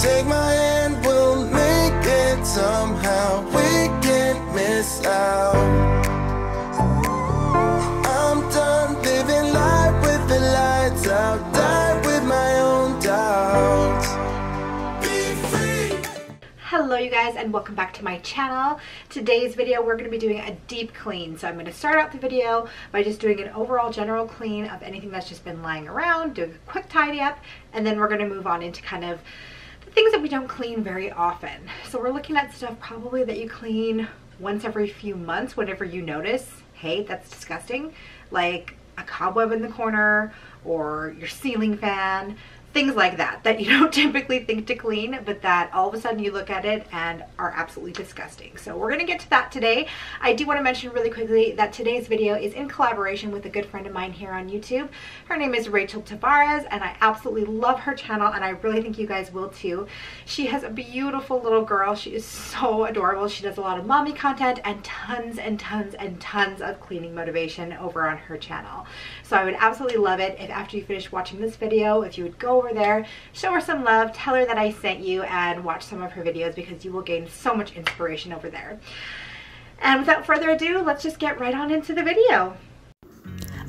Take my hand, we'll make it somehow. We can't miss out. I'm done living life with the lights out. Die with my own doubts. Be free. Hello you guys, and welcome back to my channel. Today's video we're going to be doing a deep clean. So I'm going to start out the video by just doing an overall general clean of anything that's just been lying around, doing a quick tidy up, and then we're going to move on into kind of things that we don't clean very often. So we're looking at stuff probably that you clean once every few months whenever you notice, hey, that's disgusting, like a cobweb in the corner or your ceiling fan, things like that that you don't typically think to clean, but that all of a sudden you look at it and are absolutely disgusting. So we're gonna get to that today. I do want to mention really quickly that today's video is in collaboration with a good friend of mine here on YouTube. Her name is Rachael, and I absolutely love her channel, and I really think you guys will too. She has a beautiful little girl. She is so adorable. She does a lot of mommy content and tons and tons and tons of cleaning motivation over on her channel. So I would absolutely love it if after you finish watching this video, if you would go over there, show her some love, tell her that I sent you, and watch some of her videos because you will gain so much inspiration over there. And without further ado, let's just get right on into the video.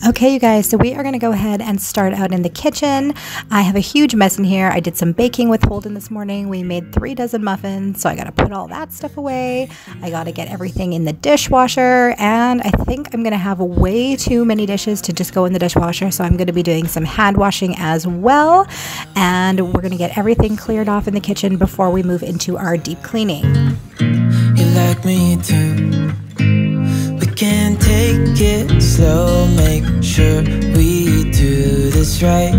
Okay, you guys, so we are going to go ahead and start out in the kitchen. I have a huge mess in here. I did some baking with Holden this morning. We made 3 dozen muffins, so I got to put all that stuff away. I got to get everything in the dishwasher, and I think I'm going to have way too many dishes to just go in the dishwasher, so I'm going to be doing some hand washing as well, and we're going to get everything cleared off in the kitchen before we move into our deep cleaning. You like me too. Can take it slow, make sure we do this right.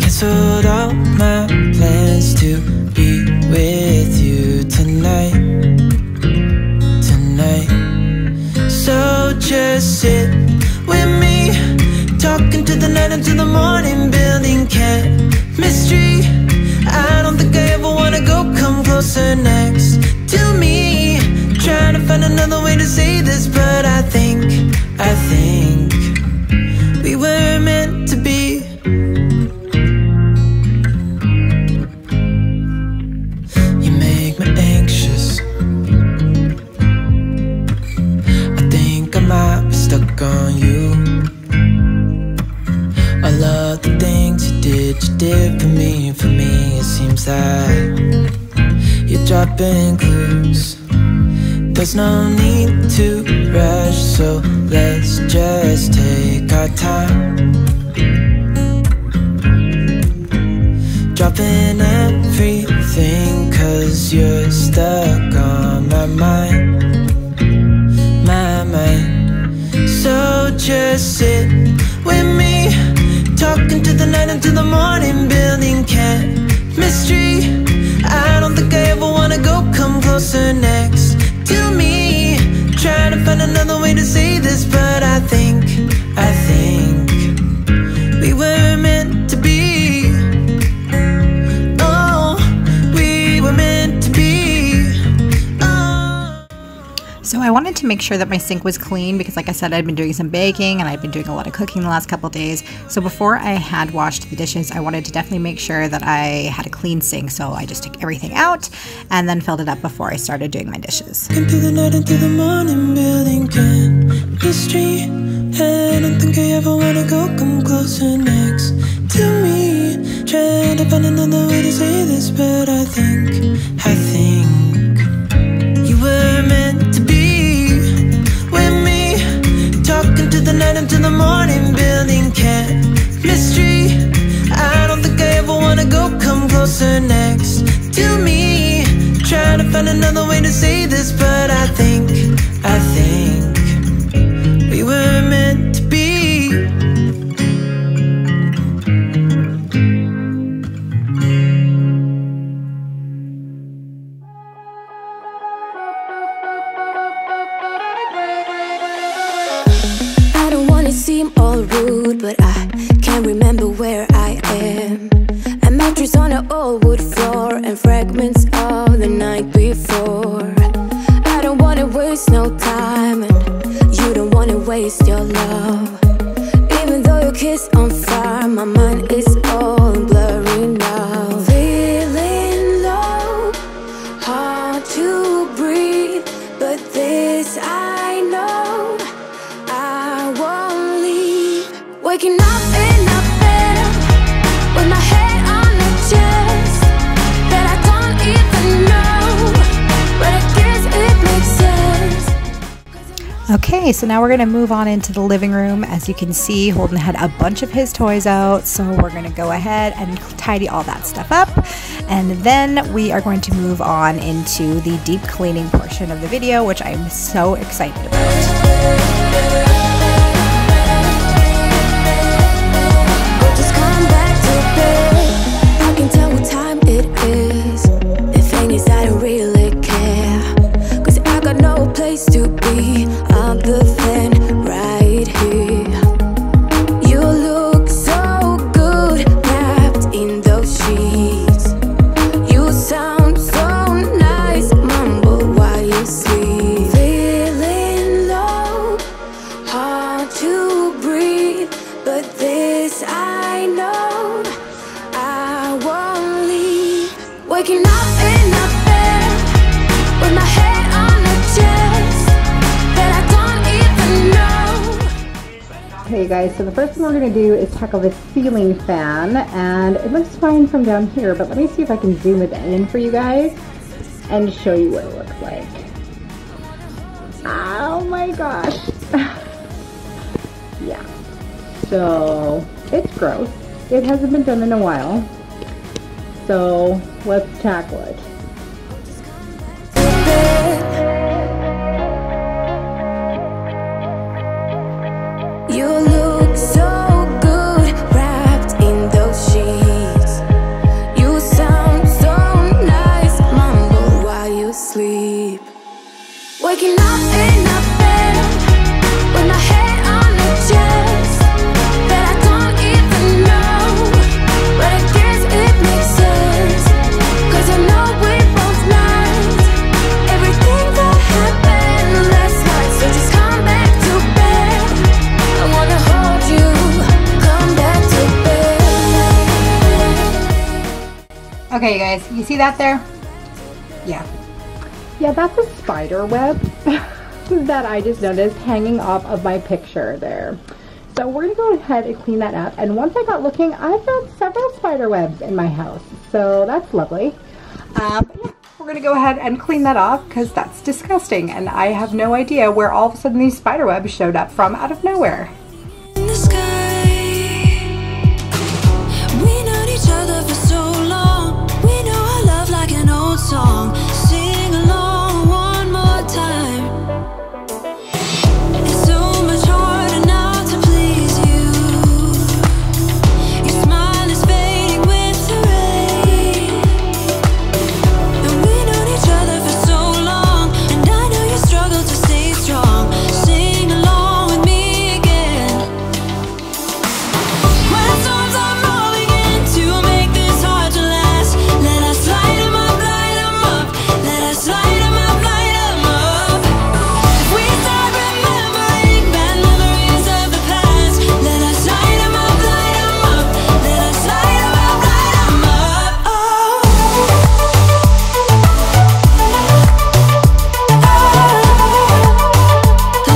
Canceled all my plans to be with you tonight. So just sit with me, talking to the night until the morning, building chemistry. I don't think I ever wanna go come closer next to me. Trying to find another way to say this, but I think we were meant to be. You make me anxious. I think I might be stuck on you. I love the things you did for me. For me, it seems like you're dropping clues. There's no need to rush, so let's just take our time. Dropping everything, 'cause you're stuck on my mind. So just sit with me, talking to the night until the morning, building chemistry. I don't think I ever wanna go come closer next to me. Trying to find another way to say this, but I think we were meant to be. Oh, we were meant to be. Oh. So I wanted to make sure that my sink was clean because, like I said, I'd been doing some baking and I'd been doing a lot of cooking the last couple of days. So before I had washed the dishes, I wanted to definitely make sure that I had a clean sink. So I just took everything out and then filled it up before I started doing my dishes. Into the night, into the morning, building chemistry. I don't think I ever wanna go come closer next to me. Trying to find another way to say this, but I think you were meant to be with me, talking to the night until the morning, building chemistry. I don't think I ever wanna go come closer next to me. Trying to find another way to say this, but I think we were meant to be. I don't wanna seem all rude, but I can't remember where I am. A mattress on an old wood floor and fragments of the night before. I don't wanna waste no all blurry now. Feeling low, hard to breathe, but this I know, I won't leave. Waking up in a bed with my head on the chest that I don't even know, but I guess it makes sense. Okay, so now we're going to move on into the living room. As you can see, Holden had a bunch of his toys out, so we're going to go ahead and tidy all that stuff up. And then we are going to move on into the deep cleaning portion of the video, which I'm so excited about. To be other than right here. You look so good wrapped in those sheets. You sound so nice, mumble while you sleep. Feeling low, hard to breathe, but this I know, I won't leave. Waking up in a bed with my head on the chest. Okay guys, so the first thing we're going to do is tackle this ceiling fan, and it looks fine from down here, but let me see if I can zoom it in for you guys and show you what it looks like. Oh my gosh. Yeah, so it's gross. It hasn't been done in a while, so let's tackle it. You look so good wrapped in those sheets. You sound so nice, mumble while you sleep. Waking up in a bed with my head on the chest that I don't even know, but I guess it makes sense, 'cause I know we both liked everything that happened last night. So just come back to bed. I wanna hold you, come back to bed. Okay, you guys, you see that there? Yeah, that's a spider web that I just noticed hanging off of my picture there. So we're gonna go ahead and clean that up. And once I got looking, I found several spider webs in my house. So that's lovely. Yeah, we're gonna go ahead and clean that off because that's disgusting. And I have no idea where all of a sudden these spider webs showed up from out of nowhere. In the sky, we known each other for so long. We know our love like an old song. Sing along one more time. It's so much harder now to please you. Your smile is fading with the rain. And we known each other for so long, and I know you struggle to stay strong. Sing along with me again. When storms are rolling in to make this hard to last, let us light 'em up, light 'em up. Let us light 'em up, light 'em up. If we start remembering bad memories of the past, let us light 'em up, light 'em up. Let us light 'em up, light 'em up. Oh.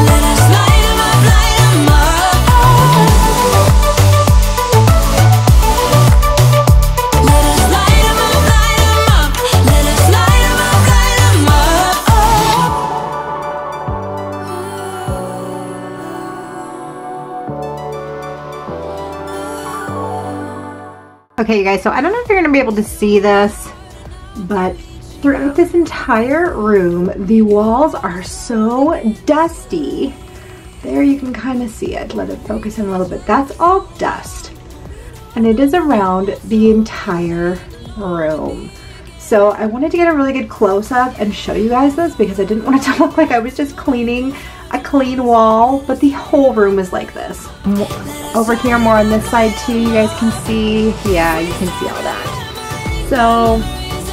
Let us light 'em up, light 'em up. Let us light 'em up, light 'em up. Let us light 'em up, light 'em up. Okay, you guys, so I don't know if you're gonna be able to see this, but throughout this entire room, the walls are so dusty. There you can kind of see it. Let it focus in a little bit. That's all dust. And it is around the entire room. So I wanted to get a really good close-up and show you guys this because I didn't want it to look like I was just cleaning a clean wall, but the whole room is like this. Over here, more on this side too, you guys can see. Yeah, you can see all that. So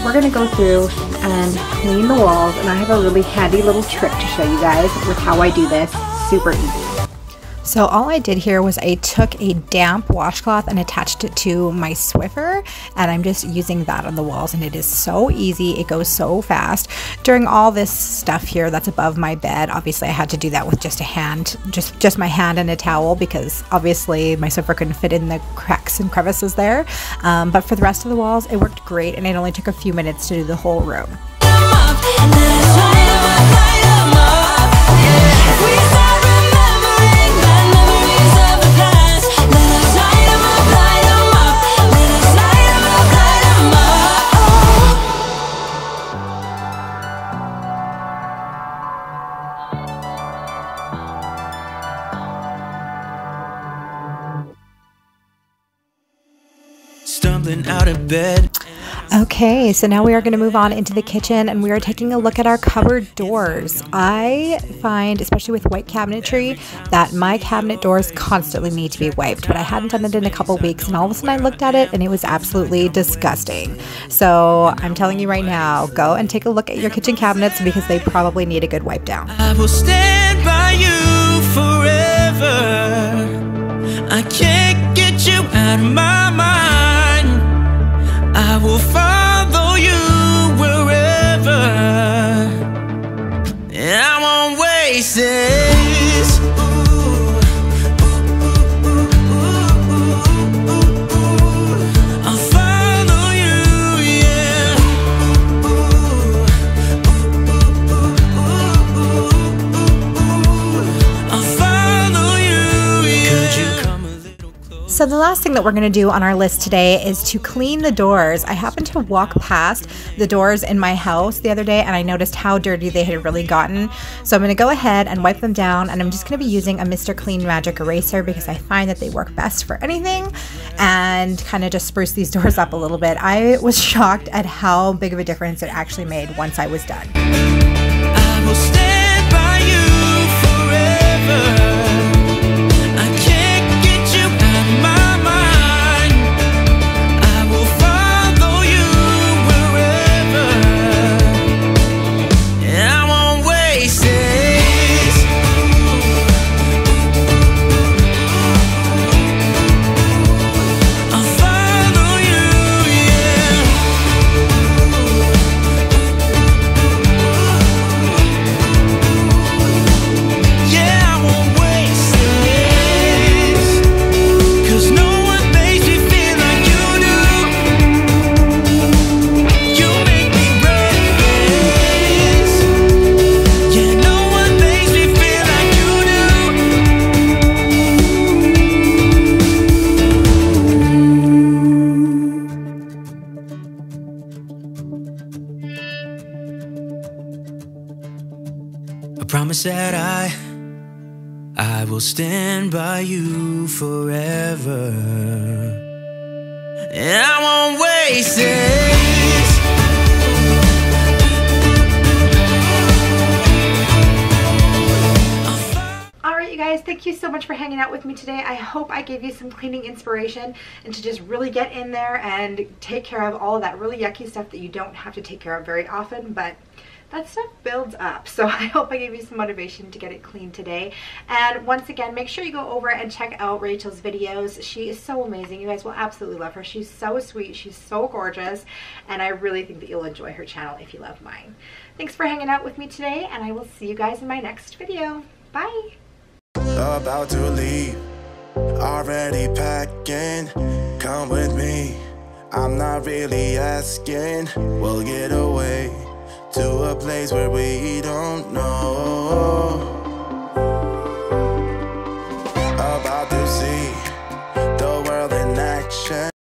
we're gonna go through and clean the walls, and I have a really handy little trick to show you guys with how I do this. Super easy. So all I did here was I took a damp washcloth and attached it to my Swiffer, and I'm just using that on the walls, and it is so easy. It goes so fast. During all this stuff here that's above my bed, obviously I had to do that with just a hand, just my hand and a towel, because obviously my Swiffer couldn't fit in the cracks and crevices there. But for the rest of the walls, it worked great, and it only took a few minutes to do the whole room. Stumbling out of bed. Okay, so now we are going to move on into the kitchen, and we are taking a look at our cupboard doors. I find, especially with white cabinetry, that my cabinet doors constantly need to be wiped, but I hadn't done it in a couple weeks, and all of a sudden I looked at it and it was absolutely disgusting. So I'm telling you right now, go and take a look at your kitchen cabinets, because they probably need a good wipe down. I will stand by you forever. I can't get you out of my mind. I will follow you wherever, and I won't waste this. I'll follow you, yeah. I'll follow you, yeah. Could you come a little closer? So the last thing that we're going to do on our list today is to clean the doors. I happened to walk past the doors in my house the other day, and I noticed how dirty they had really gotten. So I'm going to go ahead and wipe them down, and I'm just going to be using a Mr. Clean Magic Eraser, because I find that they work best for anything, and kind of just spruce these doors up a little bit. I was shocked at how big of a difference it actually made once I was done. I will stand by you forever. Promise that I will stand by you forever, and I won't waste this. Alright you guys, thank you so much for hanging out with me today. I hope I gave you some cleaning inspiration and to just really get in there and take care of all of that really yucky stuff that you don't have to take care of very often, but that stuff builds up. So I hope I gave you some motivation to get it clean today. And once again, make sure you go over and check out Rachel's videos. She is so amazing. You guys will absolutely love her. She's so sweet. She's so gorgeous. And I really think that you'll enjoy her channel if you love mine. Thanks for hanging out with me today, and I will see you guys in my next video. Bye. About to leave, already packing. Come with me, I'm not really asking. We'll get away to a place where we don't know. About to see